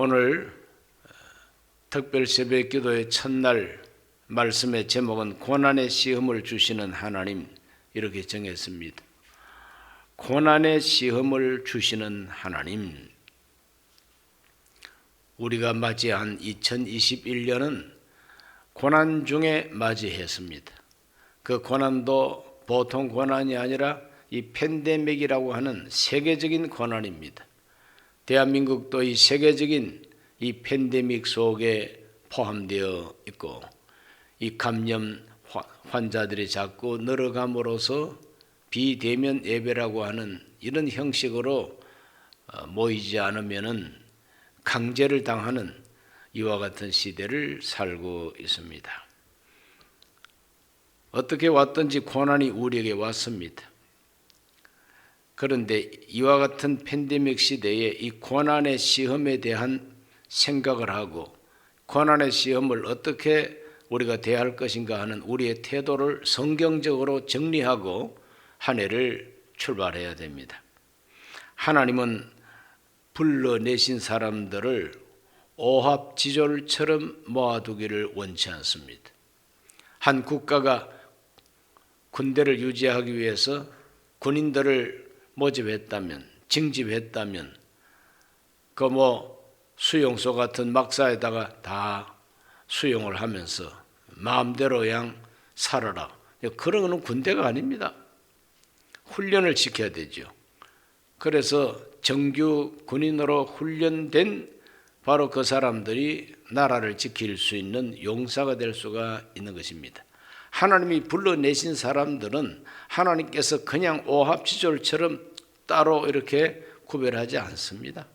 오늘 특별 새벽 기도의 첫날 말씀의 제목은 고난의 시험을 주시는 하나님, 이렇게 정했습니다. 고난의 시험을 주시는 하나님. 우리가 맞이한 2021년은 고난 중에 맞이했습니다. 그 고난도 보통 고난이 아니라 이 팬데믹이라고 하는 세계적인 고난입니다. 대한민국도 이 세계적인 이 팬데믹 속에 포함되어 있고, 이 감염 환자들이 자꾸 늘어감으로써 비대면 예배라고 하는 이런 형식으로 모이지 않으면은 강제를 당하는 이와 같은 시대를 살고 있습니다. 어떻게 왔든지 고난이 우리에게 왔습니다. 그런데 이와 같은 팬데믹 시대에 이 고난의 시험에 대한 생각을 하고 고난의 시험을 어떻게 우리가 대할 것인가 하는 우리의 태도를 성경적으로 정리하고 한 해를 출발해야 됩니다. 하나님은 불러내신 사람들을 오합지졸처럼 모아두기를 원치 않습니다. 한 국가가 군대를 유지하기 위해서 군인들을 모집했다면, 징집했다면 그 수용소 같은 막사에다가 다 수용을 하면서 마음대로 그냥 살아라. 그런 거는 군대가 아닙니다. 훈련을 시켜야 되죠. 그래서 정규 군인으로 훈련된 바로 그 사람들이 나라를 지킬 수 있는 용사가 될 수가 있는 것입니다. 하나님이 불러내신 사람들은 하나님께서 그냥 오합지졸처럼 따로 이렇게 구별하지 않습니다.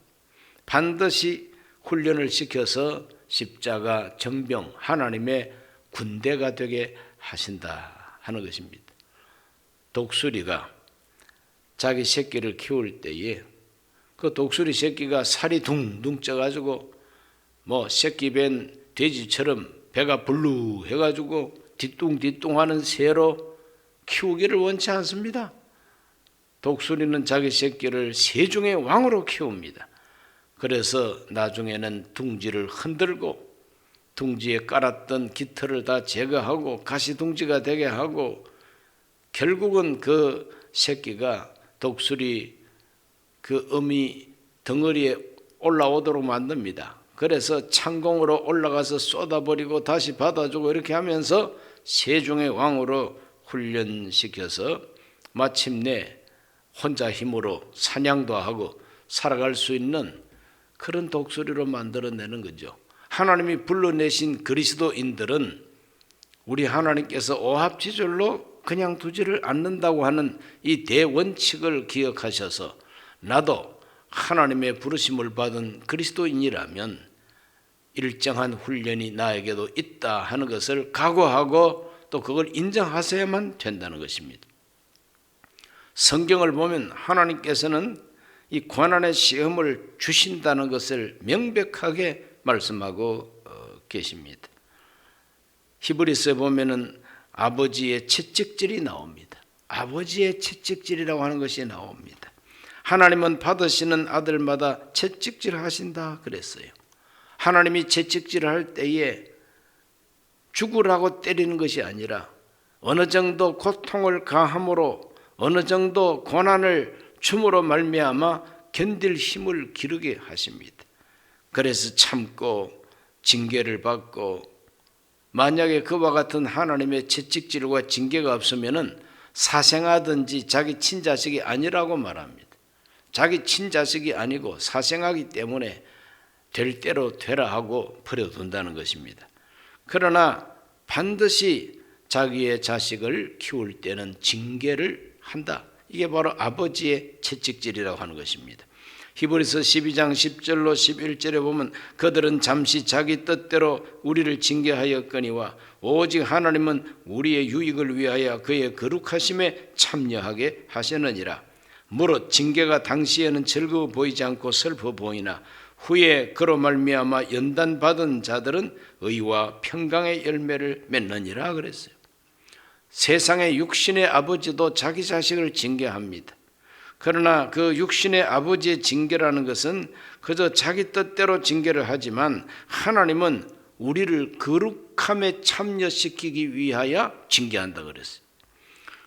반드시 훈련을 시켜서 십자가 정병, 하나님의 군대가 되게 하신다 하는 것입니다. 독수리가 자기 새끼를 키울 때에 그 독수리 새끼가 살이 둥둥 쪄가지고 새끼 뵌 돼지처럼 배가 불룩 해가지고 뒤뚱뒤뚱하는 새로 키우기를 원치 않습니다. 독수리는 자기 새끼를 새중의 왕으로 키웁니다. 그래서 나중에는 둥지를 흔들고 둥지에 깔았던 깃털을 다 제거하고 가시둥지가 되게 하고 결국은 그 새끼가 독수리 그 어미 덩어리에 올라오도록 만듭니다. 그래서 창공으로 올라가서 쏟아버리고 다시 받아주고 이렇게 하면서 세중의 왕으로 훈련시켜서 마침내 혼자 힘으로 사냥도 하고 살아갈 수 있는 그런 독수리로 만들어내는 거죠. 하나님이 불러내신 그리스도인들은 우리 하나님께서 오합지졸로 그냥 두지를 않는다고 하는 이 대원칙을 기억하셔서 나도 하나님의 부르심을 받은 그리스도인이라면 일정한 훈련이 나에게도 있다 하는 것을 각오하고 또 그걸 인정하셔야만 된다는 것입니다. 성경을 보면 하나님께서는 이 고난의 시험을 주신다는 것을 명백하게 말씀하고 계십니다. 히브리서에 보면은 아버지의 채찍질이 나옵니다. 아버지의 채찍질이라고 하는 것이 나옵니다. 하나님은 받으시는 아들마다 채찍질 하신다 그랬어요. 하나님이 채찍질을 할 때에 죽으라고 때리는 것이 아니라 어느 정도 고통을 가함으로 어느 정도 고난을 줌으로 말미암아 견딜 힘을 기르게 하십니다. 그래서 참고 징계를 받고, 만약에 그와 같은 하나님의 채찍질과 징계가 없으면은 사생하든지 자기 친자식이 아니라고 말합니다. 자기 친자식이 아니고 사생하기 때문에 될 대로 되라 하고 버려둔다는 것입니다. 그러나 반드시 자기의 자식을 키울 때는 징계를 한다. 이게 바로 아버지의 채찍질이라고 하는 것입니다. 히브리서 12장 10절로 11절에 보면 그들은 잠시 자기 뜻대로 우리를 징계하였거니와 오직 하나님은 우리의 유익을 위하여 그의 거룩하심에 참여하게 하시느니라. 무릇 징계가 당시에는 즐거워 보이지 않고 슬퍼 보이나 후에 그로 말미암아 연단받은 자들은 의와 평강의 열매를 맺느니라 그랬어요. 세상의 육신의 아버지도 자기 자식을 징계합니다. 그러나 그 육신의 아버지의 징계라는 것은 그저 자기 뜻대로 징계를 하지만 하나님은 우리를 거룩함에 참여시키기 위하여 징계한다 그랬어요.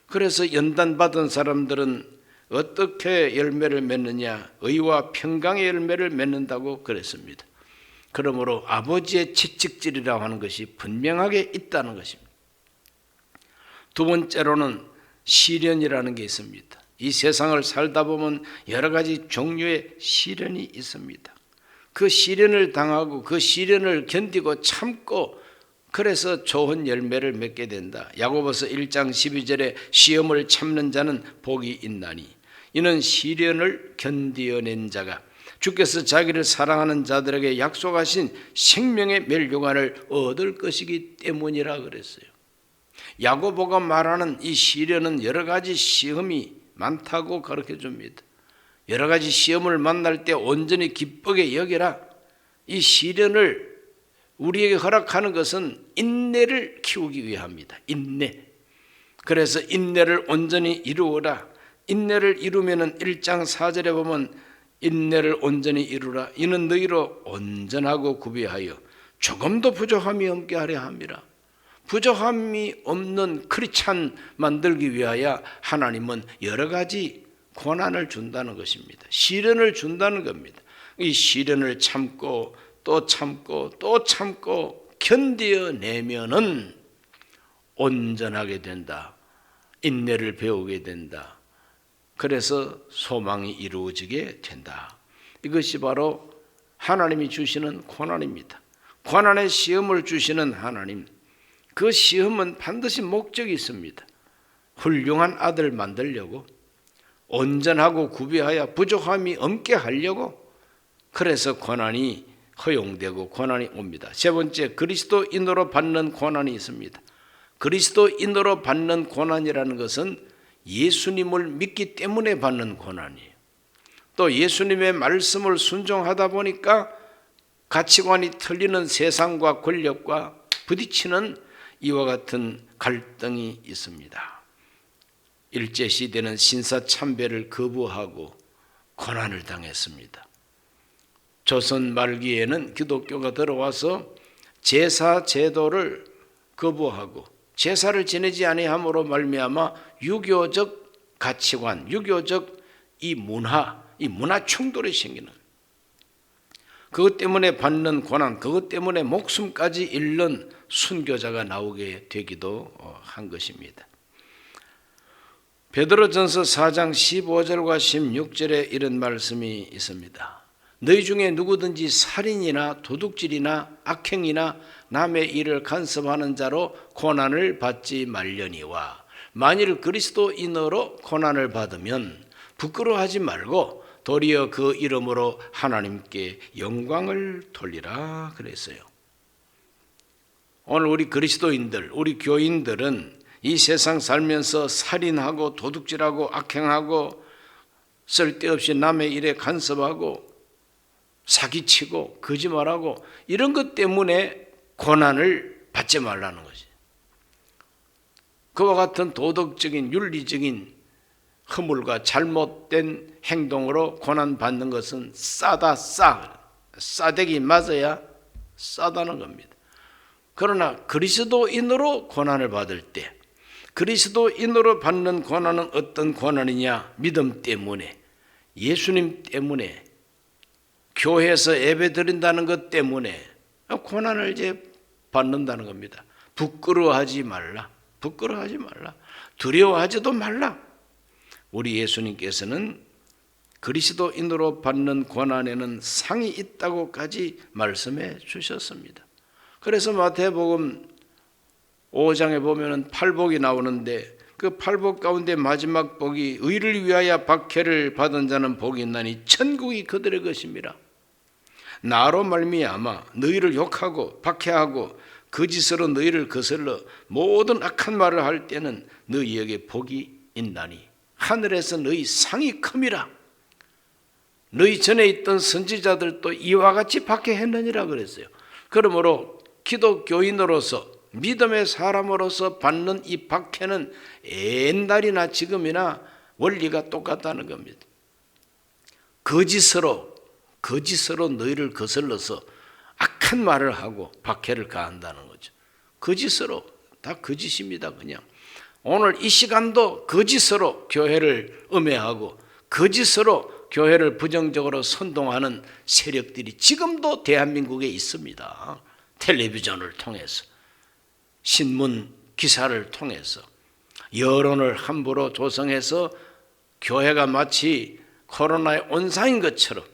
그래서 연단받은 사람들은 어떻게 열매를 맺느냐? 의와 평강의 열매를 맺는다고 그랬습니다. 그러므로 아버지의 채찍질이라고 하는 것이 분명하게 있다는 것입니다. 두 번째로는 시련이라는 게 있습니다. 이 세상을 살다 보면 여러 가지 종류의 시련이 있습니다. 그 시련을 당하고 그 시련을 견디고 참고 그래서 좋은 열매를 맺게 된다. 야고보서 1장 12절에 시험을 참는 자는 복이 있나니 이는 시련을 견디어낸 자가 주께서 자기를 사랑하는 자들에게 약속하신 생명의 멸류관을 얻을 것이기 때문이라 그랬어요. 야고보가 말하는 이 시련은 여러 가지 시험이 많다고 가르쳐 줍니다. 여러 가지 시험을 만날 때 온전히 기쁘게 여기라. 이 시련을 우리에게 허락하는 것은 인내를 키우기 위함이다. 인내. 그래서 인내를 온전히 이루어라. 인내를 이루면은 1장 4절에 보면 인내를 온전히 이루라. 이는 너희로 온전하고 구비하여 조금도 부족함이 없게 하려 함이라. 부족함이 없는 크리스찬 만들기 위하여 하나님은 여러 가지 고난을 준다는 것입니다. 시련을 준다는 겁니다. 이 시련을 참고 또 참고 또 참고 견뎌내면은 온전하게 된다. 인내를 배우게 된다. 그래서 소망이 이루어지게 된다. 이것이 바로 하나님이 주시는 고난입니다. 고난의 시험을 주시는 하나님. 그 시험은 반드시 목적이 있습니다. 훌륭한 아들 만들려고, 온전하고 구비하여 부족함이 없게 하려고. 그래서 고난이 허용되고 고난이 옵니다. 세 번째, 그리스도인으로 받는 고난이 있습니다. 그리스도인으로 받는 고난이라는 것은 예수님을 믿기 때문에 받는 고난이에요. 또 예수님의 말씀을 순종하다 보니까 가치관이 틀리는 세상과 권력과 부딪히는 이와 같은 갈등이 있습니다. 일제시대는 신사참배를 거부하고 고난을 당했습니다. 조선 말기에는 기독교가 들어와서 제사 제도를 거부하고 제사를 지내지 아니함으로 말미암아 유교적 가치관, 유교적 이 문화 충돌이 생기는, 그것 때문에 받는 고난, 그것 때문에 목숨까지 잃는 순교자가 나오게 되기도 한 것입니다. 베드로전서 4장 15절과 16절에 이런 말씀이 있습니다. 너희 중에 누구든지 살인이나 도둑질이나 악행이나 남의 일을 간섭하는 자로 고난을 받지 말려니와 만일 그리스도인으로 고난을 받으면 부끄러워하지 말고 도리어 그 이름으로 하나님께 영광을 돌리라 그랬어요. 오늘 우리 그리스도인들, 우리 교인들은 이 세상 살면서 살인하고 도둑질하고 악행하고 쓸데없이 남의 일에 간섭하고 사기치고 거짓말하고 이런 것 때문에 고난을 받지 말라는 것이. 그와 같은 도덕적인 윤리적인 허물과 잘못된 행동으로 고난받는 것은 싸다. 싸대기 맞아야 싸다는 겁니다. 그러나 그리스도인으로 고난을 받을 때, 그리스도인으로 받는 고난은 어떤 고난이냐? 믿음 때문에, 예수님 때문에, 교회에서 예배 드린다는 것 때문에 고난을 이제 받는다는 겁니다. 부끄러워하지 말라. 부끄러워하지 말라. 두려워하지도 말라. 우리 예수님께서는 그리스도인으로 받는 고난에는 상이 있다고까지 말씀해 주셨습니다. 그래서 마태복음 5장에 보면은 팔복이 나오는데 그 팔복 가운데 마지막 복이 의를 위하여 박해를 받은 자는 복이 있나니 천국이 그들의 것입니다. 나로 말미암아 너희를 욕하고 박해하고 거짓으로 너희를 거슬러 모든 악한 말을 할 때는 너희에게 복이 있나니 하늘에서 너희 상이 큼이라. 너희 전에 있던 선지자들도 이와 같이 박해했느니라 그랬어요. 그러므로 기독교인으로서 믿음의 사람으로서 받는 이 박해는 옛날이나 지금이나 원리가 똑같다는 겁니다. 거짓으로 너희를 거슬러서 악한 말을 하고 박해를 가한다는 거죠. 거짓으로, 다 거짓입니다. 그냥 오늘 이 시간도 거짓으로 교회를 음해하고 거짓으로 교회를 부정적으로 선동하는 세력들이 지금도 대한민국에 있습니다. 텔레비전을 통해서, 신문 기사를 통해서 여론을 함부로 조성해서 교회가 마치 코로나의 온상인 것처럼,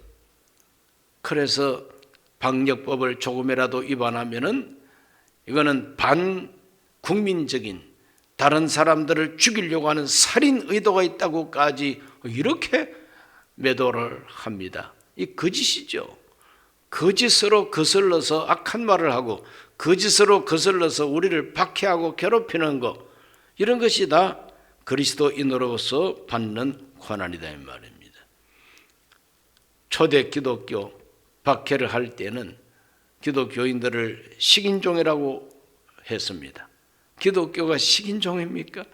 그래서 방역법을 조금이라도 위반하면은 이거는 반국민적인, 다른 사람들을 죽이려고 하는 살인 의도가 있다고까지 이렇게 매도를 합니다. 이 거짓이죠. 거짓으로 거슬러서 악한 말을 하고 거짓으로 거슬러서 우리를 박해하고 괴롭히는 것, 이런 것이 다 그리스도인으로서 받는 고난이다 이 말입니다. 초대 기독교 박해를 할 때는 기독교인들을 식인종이라고 했습니다. 기독교가 식인종입니까?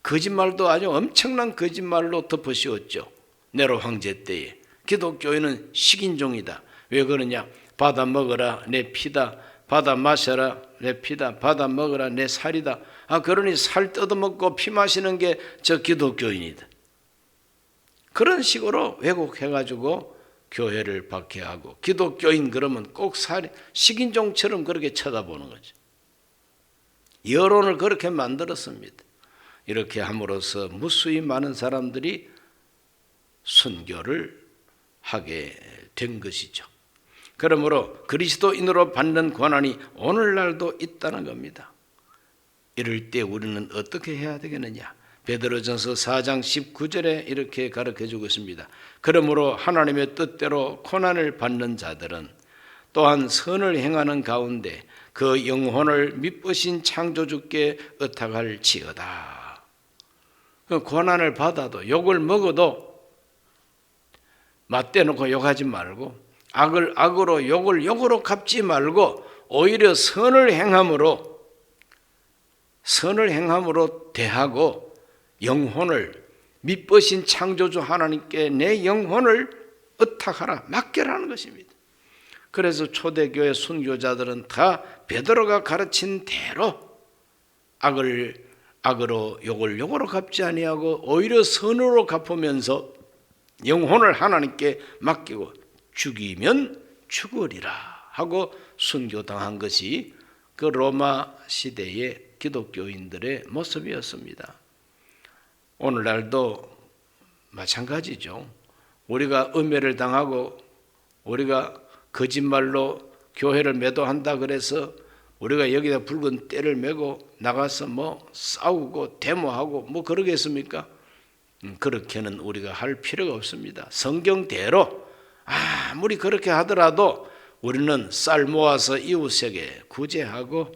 거짓말도 아주 엄청난 거짓말로 덮어씌웠죠. 네로 황제 때에 기독교인은 식인종이다. 왜 그러냐? 받아 먹어라 내 피다, 받아 마셔라 내 피다, 받아 먹어라 내 살이다. 그러니 살 뜯어먹고 피 마시는 게 저 기독교인이다. 그런 식으로 왜곡해가지고 교회를 박해하고, 기독교인 그러면 꼭 식인종처럼 그렇게 쳐다보는 거죠. 여론을 그렇게 만들었습니다. 이렇게 함으로써 무수히 많은 사람들이 순교를 하게 된 것이죠. 그러므로 그리스도인으로 받는 고난이 오늘날도 있다는 겁니다. 이럴 때 우리는 어떻게 해야 되겠느냐? 베드로전서 4장 19절에 이렇게 가르쳐주고 있습니다. 그러므로 하나님의 뜻대로 고난을 받는 자들은 또한 선을 행하는 가운데 그 영혼을 미쁘신 창조주께 의탁할지어다. 고난을 받아도, 욕을 먹어도 맞대놓고 욕하지 말고, 악을 악으로 욕을 욕으로 갚지 말고 오히려 선을 행함으로 대하고 영혼을, 미쁘신 창조주 하나님께 내 영혼을 의탁하라, 맡겨라는 것입니다. 그래서 초대교회 순교자들은 다 베드로가 가르친 대로 악으로 욕을 욕으로 갚지 아니하고 오히려 선으로 갚으면서 영혼을 하나님께 맡기고 죽이면 죽으리라 하고 순교당한 것이 그 로마 시대의 기독교인들의 모습이었습니다. 오늘날도 마찬가지죠. 우리가 음해를 당하고 우리가 거짓말로 교회를 매도한다 그래서 우리가 여기다 붉은 때를 메고 나가서 싸우고 데모하고 그러겠습니까? 그렇게는 우리가 할 필요가 없습니다. 성경대로 아무리 그렇게 하더라도 우리는 쌀 모아서 이웃에게 구제하고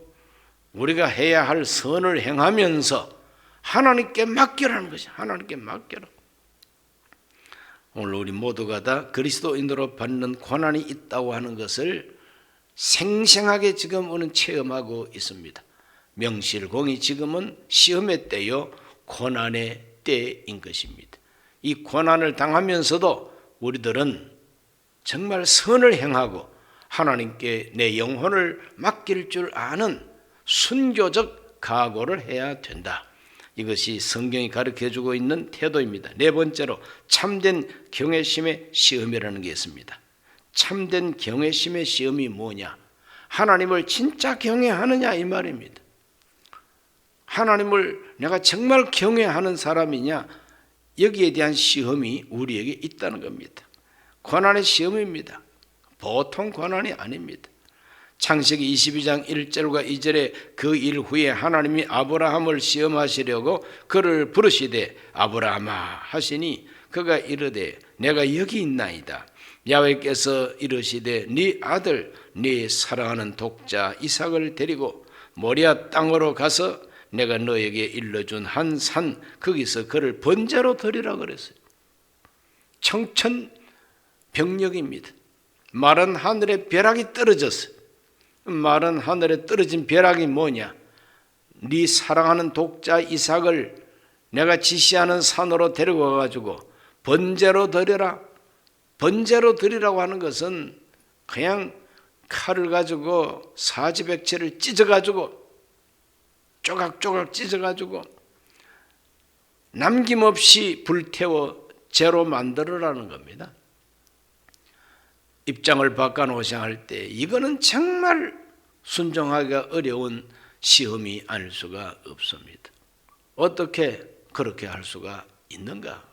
우리가 해야 할 선을 행하면서 하나님께 맡기라는 것이, 하나님께 맡겨라. 오늘 우리 모두가 다 그리스도인으로 받는 고난이 있다고 하는 것을 생생하게 지금 우리는 체험하고 있습니다. 명실공히 지금은 시험의 때요 고난의 때인 것입니다. 이 고난을 당하면서도 우리들은 정말 선을 행하고 하나님께 내 영혼을 맡길 줄 아는 순교적 각오를 해야 된다. 이것이 성경이 가르쳐주고 있는 태도입니다. 네 번째로 참된 경외심의 시험이라는 게 있습니다. 참된 경외심의 시험이 뭐냐? 하나님을 진짜 경외하느냐 이 말입니다. 하나님을 내가 정말 경외하는 사람이냐, 여기에 대한 시험이 우리에게 있다는 겁니다. 고난의 시험입니다. 보통 고난이 아닙니다. 창세기 22장 1절과 2절에 그 일 후에 하나님이 아브라함을 시험하시려고 그를 부르시되 아브라함아 하시니 그가 이르되 내가 여기 있나이다. 야훼께서 이르시되 네 아들 네 사랑하는 독자 이삭을 데리고 모리아 땅으로 가서 내가 너에게 일러준 한 산 거기서 그를 번제로 드리라 그랬어요. 청천벽력입니다. 마른 하늘에 벼락이 떨어졌어요. 마른 하늘에 떨어진 벼락이 뭐냐? 네 사랑하는 독자 이삭을 내가 지시하는 산으로 데리고 가가지고 번제로 드려라. 번제로 드리라고 하는 것은 그냥 칼을 가지고 사지백체를 찢어가지고 조각조각 찢어가지고 남김없이 불태워 제로 만들어라는 겁니다. 입장을 바꿔놓으셔야 할 때 이거는 정말 순종하기가 어려운 시험이 아닐 수가 없습니다. 어떻게 그렇게 할 수가 있는가?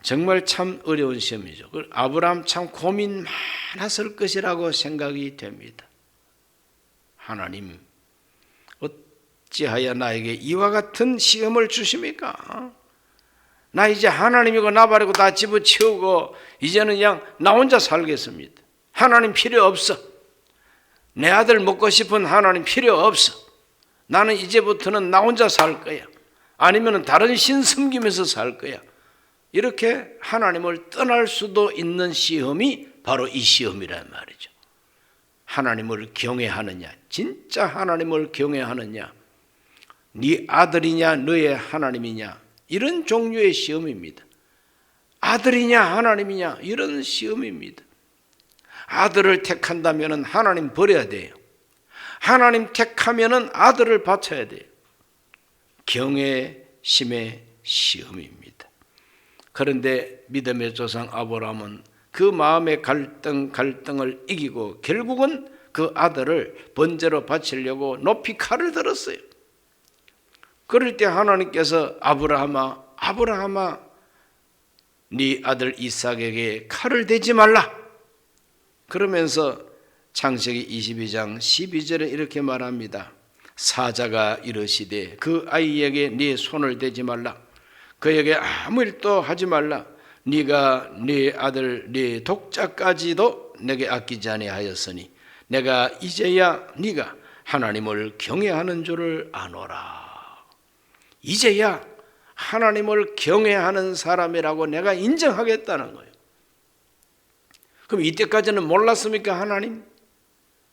정말 참 어려운 시험이죠. 아브라함 참 고민 많았을 것이라고 생각이 됩니다. 하나님, 어찌하여 나에게 이와 같은 시험을 주십니까? 나 이제 하나님이고 나 버리고 다 집어치우고 이제는 그냥 나 혼자 살겠습니다. 하나님 필요 없어. 내 아들 먹고 싶은 하나님 필요 없어. 나는 이제부터는 나 혼자 살 거야. 아니면 다른 신 섬기면서 살 거야. 이렇게 하나님을 떠날 수도 있는 시험이 바로 이 시험이란 말이죠. 하나님을 경외하느냐, 진짜 하나님을 경외하느냐, 네 아들이냐 너의 하나님이냐, 이런 종류의 시험입니다. 아들이냐 하나님이냐, 이런 시험입니다. 아들을 택한다면 하나님 버려야 돼요. 하나님 택하면 아들을 바쳐야 돼요. 경외심의 시험입니다. 그런데 믿음의 조상 아브라함은 그 마음의 갈등을 이기고 결국은 그 아들을 번제로 바치려고 높이 칼을 들었어요. 그럴 때 하나님께서 아브라함아 네 아들 이삭에게 칼을 대지 말라. 그러면서 창세기 22장 12절에 이렇게 말합니다. 사자가 이르시되 그 아이에게 네 손을 대지 말라. 그에게 아무 일도 하지 말라. 네가 네 아들 네 독자까지도 내게 아끼지 아니하였으니 내가 이제야 네가 하나님을 경외하는 줄을 아노라. 이제야 하나님을 경외하는 사람이라고 내가 인정하겠다는 거예요. 그럼 이때까지는 몰랐습니까? 하나님?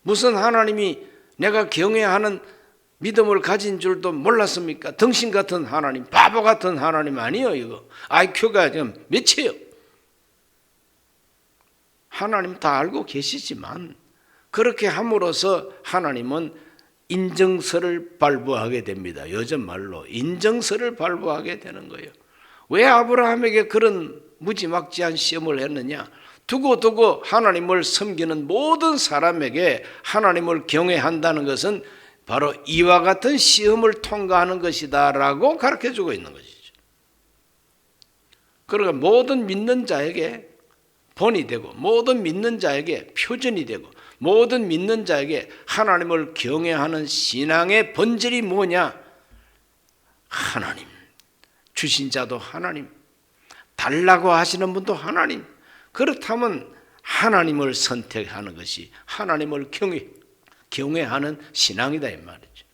무슨 하나님이 내가 경외하는 믿음을 가진 줄도 몰랐습니까? 덩신 같은 하나님, 바보 같은 하나님 아니에요. 이거 IQ가 지금 몇이에요? 하나님 다 알고 계시지만 그렇게 함으로써 하나님은 인정서를 발부하게 됩니다. 요즘 말로 인정서를 발부하게 되는 거예요. 왜 아브라함에게 그런 무지막지한 시험을 했느냐? 두고 하나님을 섬기는 모든 사람에게 하나님을 경외한다는 것은 바로 이와 같은 시험을 통과하는 것이다라고 가르쳐주고 있는 것이죠. 그러니까 모든 믿는 자에게 본이 되고 모든 믿는 자에게 표준이 되고 모든 믿는 자에게 하나님을 경외하는 신앙의 본질이 뭐냐? 하나님, 주신 자도 하나님, 달라고 하시는 분도 하나님. 그렇다면 하나님을 선택하는 것이 하나님을 경외하는 신앙이다 이 말이죠.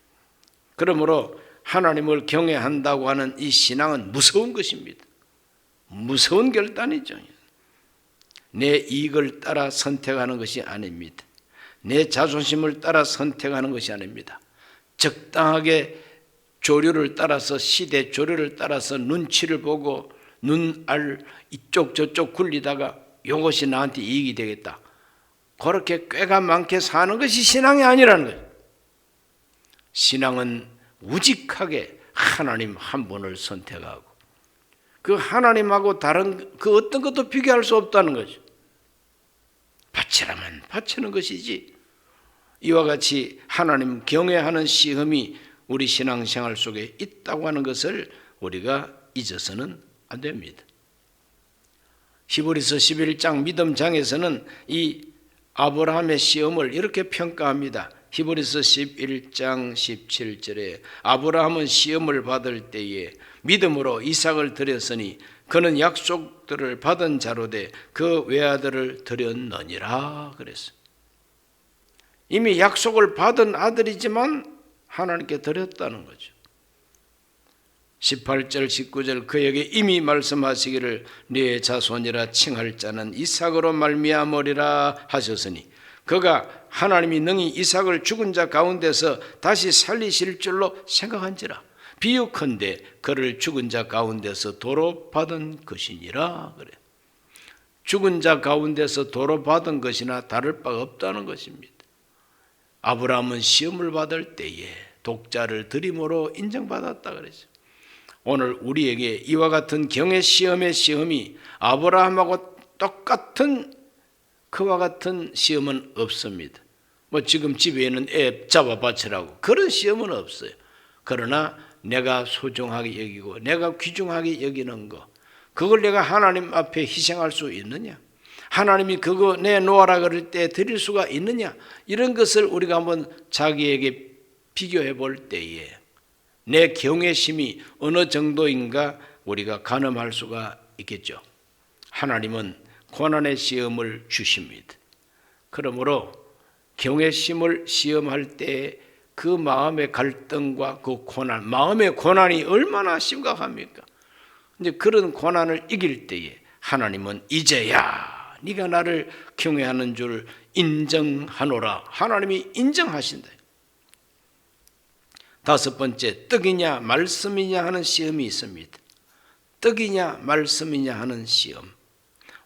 그러므로 하나님을 경외한다고 하는 이 신앙은 무서운 것입니다. 무서운 결단이죠. 내 이익을 따라 선택하는 것이 아닙니다. 내 자존심을 따라 선택하는 것이 아닙니다. 적당하게 조류를 따라서 시대 조류를 따라서 눈치를 보고 눈알 이쪽 저쪽 굴리다가 이것이 나한테 이익이 되겠다. 그렇게 꾀가 많게 사는 것이 신앙이 아니라는 거예요. 신앙은 우직하게 하나님 한 분을 선택하고 그 하나님하고 다른 그 어떤 것도 비교할 수 없다는 거죠. 바치라면 바치는 것이지. 이와 같이 하나님 경외하는 시험이 우리 신앙생활 속에 있다고 하는 것을 우리가 잊어서는 안 됩니다. 히브리서 11장 믿음장에서는 이 아브라함의 시험을 이렇게 평가합니다. 히브리서 11장 17절에 아브라함은 시험을 받을 때에 믿음으로 이삭을 드렸으니 그는 약속들을 받은 자로되 그 외아들을 드렸느니라 그랬어요. 이미 약속을 받은 아들이지만 하나님께 드렸다는 거죠. 18절 19절 그에게 이미 말씀하시기를 네 자손이라 칭할 자는 이삭으로 말미암으리라 하셨으니 그가 하나님이 능히 이삭을 죽은 자 가운데서 다시 살리실 줄로 생각한지라. 비유컨대 그를 죽은 자 가운데서 도로 받은 것이니라 그래. 죽은 자 가운데서 도로 받은 것이나 다를 바가 없다는 것입니다. 아브라함은 시험을 받을 때에 독자를 들임으로 인정받았다 그랬죠. 오늘 우리에게 이와 같은 경의 시험의 시험이 아브라함하고 똑같은 그와 같은 시험은 없습니다. 뭐 지금 집에 있는 애 잡아 바치라고 그런 시험은 없어요. 그러나 내가 소중하게 여기고 내가 귀중하게 여기는 거, 그걸 내가 하나님 앞에 희생할 수 있느냐? 하나님이 그거 내놓아라 그럴 때 드릴 수가 있느냐? 이런 것을 우리가 한번 자기에게 비교해 볼 때에 내 경외심이 어느 정도인가 우리가 가늠할 수가 있겠죠. 하나님은 고난의 시험을 주십니다. 그러므로 경외심을 시험할 때 그 마음의 갈등과 그 고난, 마음의 고난이 얼마나 심각합니까? 이제 그런 고난을 이길 때에 하나님은 이제야 네가 나를 경외하는 줄 인정하노라. 하나님이 인정하신다. 다섯 번째, 떡이냐 말씀이냐 하는 시험이 있습니다. 떡이냐 말씀이냐 하는 시험.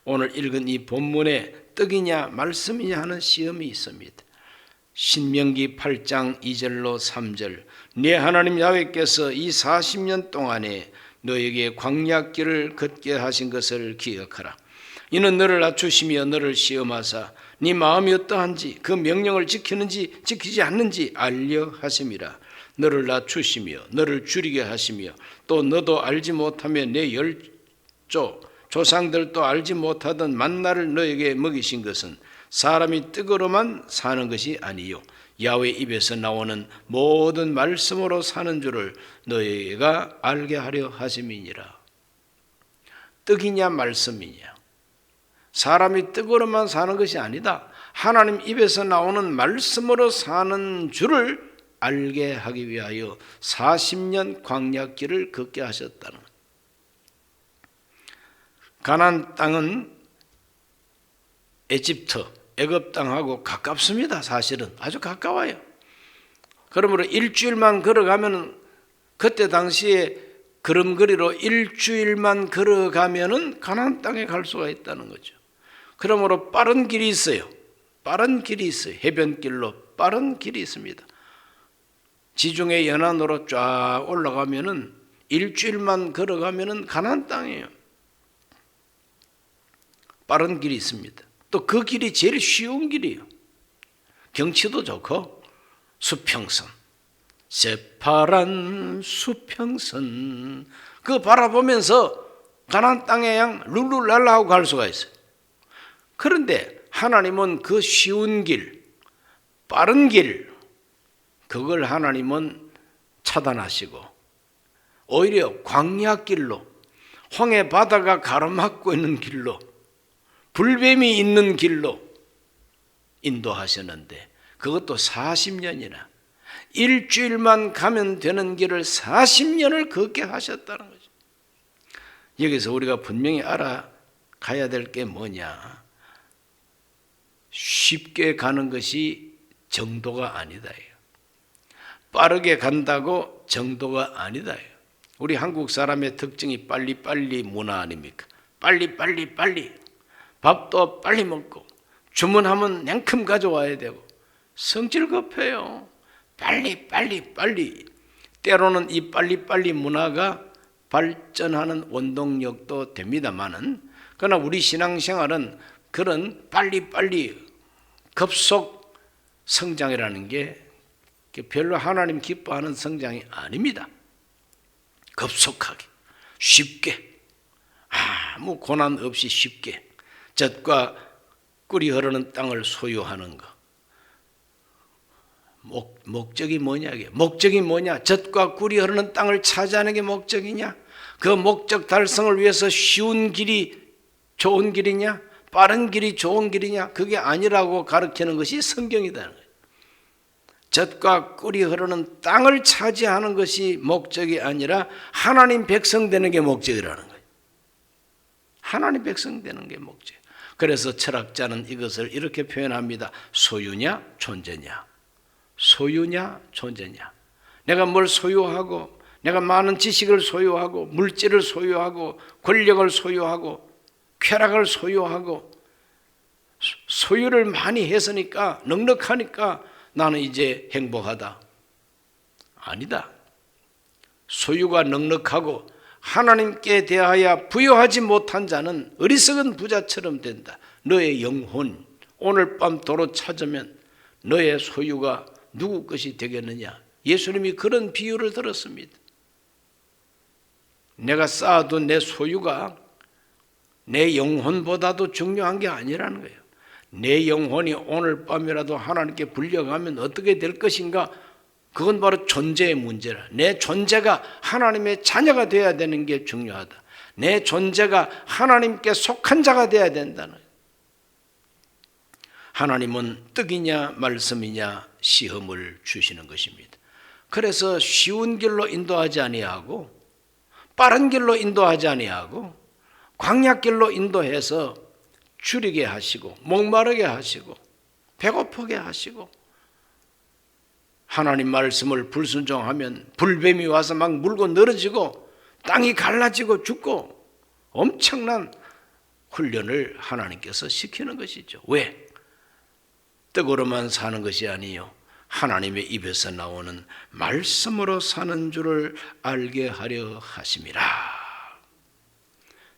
오늘 읽은 이 본문에 떡이냐 말씀이냐 하는 시험이 있습니다. 신명기 8장 2절로 3절, 네 하나님 야훼께서 이 40년 동안에 너에게 광야길을 걷게 하신 것을 기억하라. 이는 너를 낮추시며 너를 시험하사 네 마음이 어떠한지 그 명령을 지키는지 지키지 않는지 알려 하심이라. 너를 낮추시며 너를 줄이게 하시며 또 너도 알지 못하며 내 조상들도 알지 못하던 만나를 너에게 먹이신 것은 사람이 떡으로만 사는 것이 아니요 야훼 입에서 나오는 모든 말씀으로 사는 줄을 너희가 알게 하려 하심이니라. 떡이냐 말씀이냐? 사람이 떡으로만 사는 것이 아니다. 하나님 입에서 나오는 말씀으로 사는 줄을 알게 하기 위하여 40년 광야길을 걷게 하셨다는 것. 가나안 땅은 애굽 땅하고 가깝습니다. 사실은 아주 가까워요. 그러므로 일주일만 걸어가면, 그때 당시에 걸음걸이로 일주일만 걸어가면은 가나안 땅에 갈 수가 있다는 거죠. 그러므로 빠른 길이 있어요. 빠른 길이 있어요. 해변길로 빠른 길이 있습니다. 지중해 연안으로 쫙 올라가면은 일주일만 걸어가면은 가나안 땅이에요. 빠른 길이 있습니다. 또 그 길이 제일 쉬운 길이에요. 경치도 좋고 수평선, 새파란 수평선, 그거 바라보면서 가나안 땅에 양 룰루랄라 하고 갈 수가 있어요. 그런데 하나님은 그 쉬운 길, 빠른 길, 그걸 하나님은 차단하시고 오히려 광야길로, 황해 바다가 가로막고 있는 길로, 불뱀이 있는 길로 인도하셨는데 그것도 40년이나 일주일만 가면 되는 길을 40년을 걷게 하셨다는 거죠. 여기서 우리가 분명히 알아가야 될 게 뭐냐? 쉽게 가는 것이 정도가 아니다. 빠르게 간다고 정도가 아니다. 우리 한국 사람의 특징이 빨리빨리 문화 아닙니까? 빨리. 밥도 빨리 먹고 주문하면 냉큼 가져와야 되고 성질 급해요. 빨리. 때로는 이 빨리 문화가 발전하는 원동력도 됩니다만은, 그러나 우리 신앙생활은 그런 빨리 급속 성장이라는 게 별로 하나님 기뻐하는 성장이 아닙니다. 급속하게, 쉽게, 아무 고난 없이 쉽게 젖과 꿀이 흐르는 땅을 소유하는 것. 목적이 뭐냐? 목적이 뭐냐? 젖과 꿀이 흐르는 땅을 차지하는 게 목적이냐? 그 목적 달성을 위해서 쉬운 길이 좋은 길이냐? 빠른 길이 좋은 길이냐? 그게 아니라고 가르치는 것이 성경이다. 젖과 꿀이 흐르는 땅을 차지하는 것이 목적이 아니라 하나님 백성 되는 게 목적이라는 거예요. 하나님 백성 되는 게 목적. 그래서 철학자는 이것을 이렇게 표현합니다. 소유냐 존재냐. 소유냐 존재냐. 내가 뭘 소유하고 내가 많은 지식을 소유하고 물질을 소유하고 권력을 소유하고 쾌락을 소유하고 소유를 많이 했으니까 넉넉하니까 나는 이제 행복하다. 아니다. 소유가 넉넉하고 하나님께 대하여 부여하지 못한 자는 어리석은 부자처럼 된다. 너의 영혼 오늘 밤 도로 찾으면 너의 소유가 누구 것이 되겠느냐. 예수님이 그런 비유를 들었습니다. 내가 쌓아둔 내 소유가 내 영혼보다도 중요한 게 아니라는 거예요. 내 영혼이 오늘 밤이라도 하나님께 불려가면 어떻게 될 것인가? 그건 바로 존재의 문제라. 내 존재가 하나님의 자녀가 되어야 되는 게 중요하다. 내 존재가 하나님께 속한 자가 되어야 된다는 거예요. 하나님은 떡이냐 말씀이냐 시험을 주시는 것입니다. 그래서 쉬운 길로 인도하지 아니하고 빠른 길로 인도하지 아니하고 광야길로 인도해서 줄이게 하시고 목마르게 하시고 배고프게 하시고 하나님 말씀을 불순종하면 불뱀이 와서 막 물고 늘어지고 땅이 갈라지고 죽고 엄청난 훈련을 하나님께서 시키는 것이죠. 왜? 떡으로만 사는 것이 아니요 하나님의 입에서 나오는 말씀으로 사는 줄을 알게 하려 하심이라.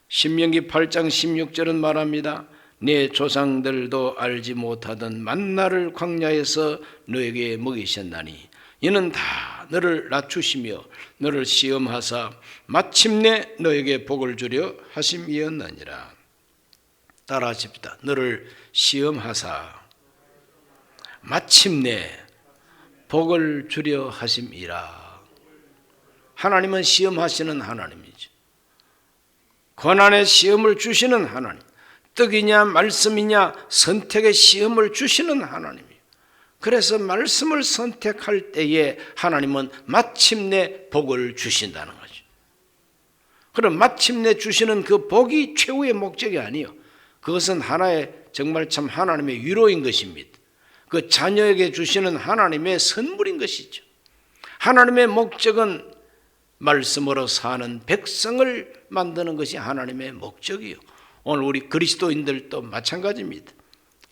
신명기 8장 16절은 말합니다. 네 조상들도 알지 못하던 만나를 광야에서 너에게 먹이셨나니 이는 다 너를 낮추시며 너를 시험하사 마침내 너에게 복을 주려 하심이었느니라. 따라하십시다. 너를 시험하사 마침내 복을 주려 하심이라. 하나님은 시험하시는 하나님이죠. 고난의 시험을 주시는 하나님. 떡이냐 말씀이냐 선택의 시험을 주시는 하나님이에요. 그래서 말씀을 선택할 때에 하나님은 마침내 복을 주신다는 거죠. 그럼 마침내 주시는 그 복이 최후의 목적이 아니에요. 그것은 하나의 정말 참 하나님의 위로인 것입니다. 그 자녀에게 주시는 하나님의 선물인 것이죠. 하나님의 목적은 말씀으로 사는 백성을 만드는 것이 하나님의 목적이에요. 오늘 우리 그리스도인들도 마찬가지입니다.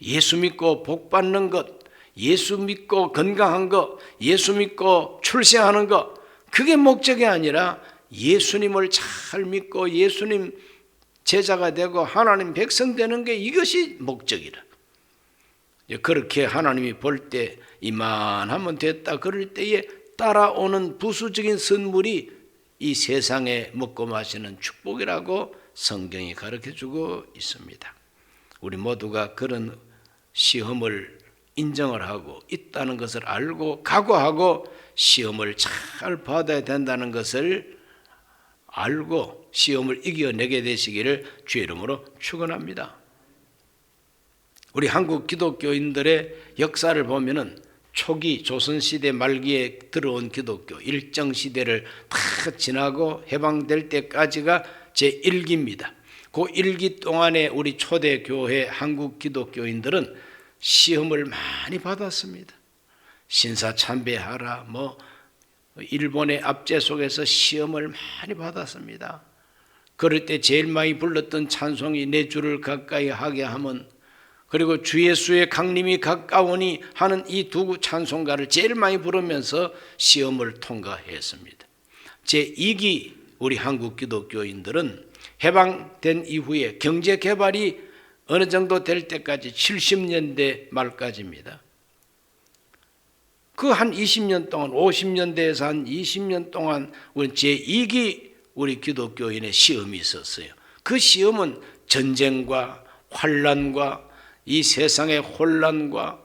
예수 믿고 복 받는 것, 예수 믿고 건강한 것, 예수 믿고 출세하는 것, 그게 목적이 아니라 예수님을 잘 믿고 예수님 제자가 되고 하나님 백성 되는 게 이것이 목적이라. 그렇게 하나님이 볼 때 이만하면 됐다 그럴 때에 따라오는 부수적인 선물이 이 세상에 먹고 마시는 축복이라고 성경이 가르쳐주고 있습니다. 우리 모두가 그런 시험을 인정을 하고 있다는 것을 알고 각오하고 시험을 잘 받아야 된다는 것을 알고 시험을 이겨내게 되시기를 주의 이름으로 축원합니다. 우리 한국 기독교인들의 역사를 보면은 초기 조선시대 말기에 들어온 기독교 일정 시대를 다 지나고 해방될 때까지가 제1기입니다. 그 1기 동안에 우리 초대교회 한국 기독교인들은 시험을 많이 받았습니다. 신사참배하라 일본의 압제 속에서 시험을 많이 받았습니다. 그럴 때 제일 많이 불렀던 찬송이 내 주를 가까이 하게 하면, 그리고 주 예수의 강림이 가까우니 하는 이 두 찬송가를 제일 많이 부르면서 시험을 통과했습니다. 제2기 우리 한국 기독교인들은 해방된 이후에 경제 개발이 어느 정도 될 때까지 70년대 말까지입니다. 그 한 20년 동안 50년대에서 한 20년 동안 우리 제2기 우리 기독교인의 시험이 있었어요. 그 시험은 전쟁과 환란과 이 세상의 혼란과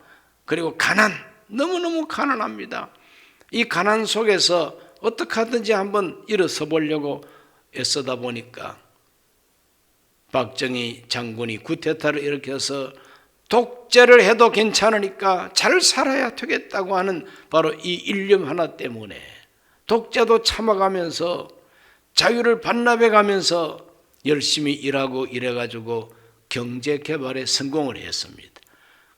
그리고 가난, 너무너무 가난합니다. 이 가난 속에서 어떻게 하든지 한번 일어서 보려고 애쓰다 보니까 박정희 장군이 쿠데타를 일으켜서 독재를 해도 괜찮으니까 잘 살아야 되겠다고 하는 바로 이 일념 하나 때문에 독재도 참아가면서 자유를 반납해가면서 열심히 일하고 이래가지고 경제개발에 성공을 했습니다.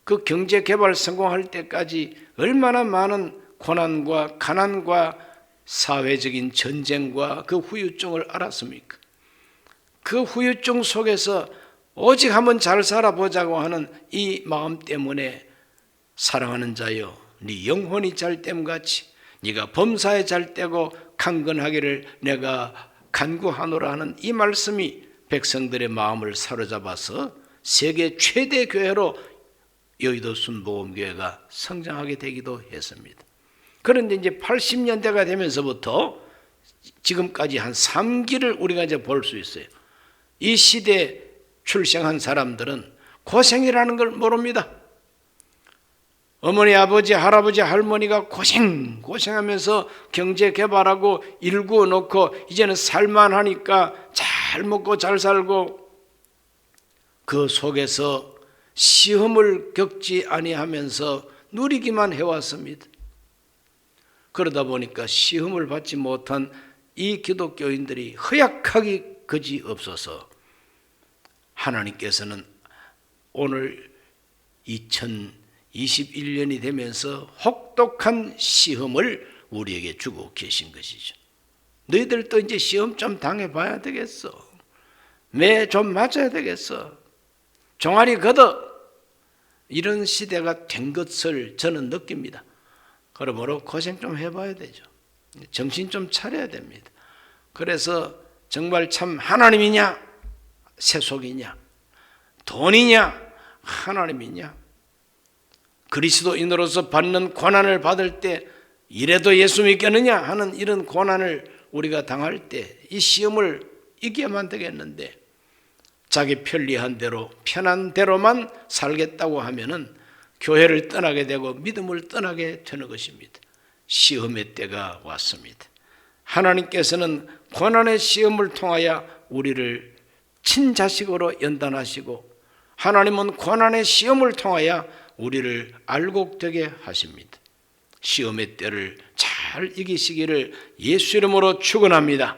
그 경제개발 성공할 때까지 얼마나 많은 고난과 가난과 사회적인 전쟁과 그 후유증을 알았습니까? 그 후유증 속에서 오직 한번 잘 살아보자고 하는 이 마음 때문에 사랑하는 자여, 네 영혼이 잘됨같이 네가 범사에 잘되고 강건하기를 내가 간구하노라 하는 이 말씀이 백성들의 마음을 사로잡아서 세계 최대 교회로 여의도 순복음교회가 성장하게 되기도 했습니다. 그런데 이제 80년대가 되면서부터 지금까지 한 3기를 우리가 이제 볼 수 있어요. 이 시대에 출생한 사람들은 고생이라는 걸 모릅니다. 어머니, 아버지, 할아버지, 할머니가 고생하면서 경제 개발하고 일구어 놓고 이제는 살만하니까 잘 먹고 잘 살고 그 속에서 시험을 겪지 아니하면서 누리기만 해왔습니다. 그러다 보니까 시험을 받지 못한 이 기독교인들이 허약하기 그지없어서 하나님께서는 오늘 2021년이 되면서 혹독한 시험을 우리에게 주고 계신 것이죠. 너희들도 이제 시험 좀 당해봐야 되겠어. 매 좀 맞아야 되겠어. 종아리 걷어. 이런 시대가 된 것을 저는 느낍니다. 그러므로 고생 좀 해봐야 되죠. 정신 좀 차려야 됩니다. 그래서 정말 참 하나님이냐 세속이냐 돈이냐 하나님이냐 그리스도인으로서 받는 고난을 받을 때 이래도 예수 믿겠느냐 하는 이런 고난을 우리가 당할 때 이 시험을 이겨야만 되겠는데 자기 편리한 대로 편한 대로만 살겠다고 하면은 교회를 떠나게 되고 믿음을 떠나게 되는 것입니다. 시험의 때가 왔습니다. 하나님께서는 고난의 시험을 통하여 우리를 친자식으로 연단하시고 하나님은 고난의 시험을 통하여 우리를 알곡되게 하십니다. 시험의 때를 잘 이기시기를 예수 이름으로 축원합니다.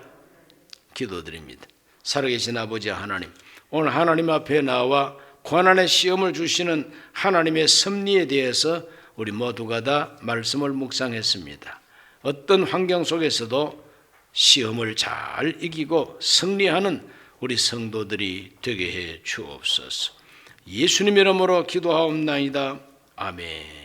기도드립니다. 살아계신 아버지 하나님, 오늘 하나님 앞에 나와 고난의 시험을 주시는 하나님의 섭리에 대해서 우리 모두가 다 말씀을 묵상했습니다. 어떤 환경 속에서도 시험을 잘 이기고 승리하는 우리 성도들이 되게 해 주옵소서. 예수님 이름으로 기도하옵나이다. 아멘.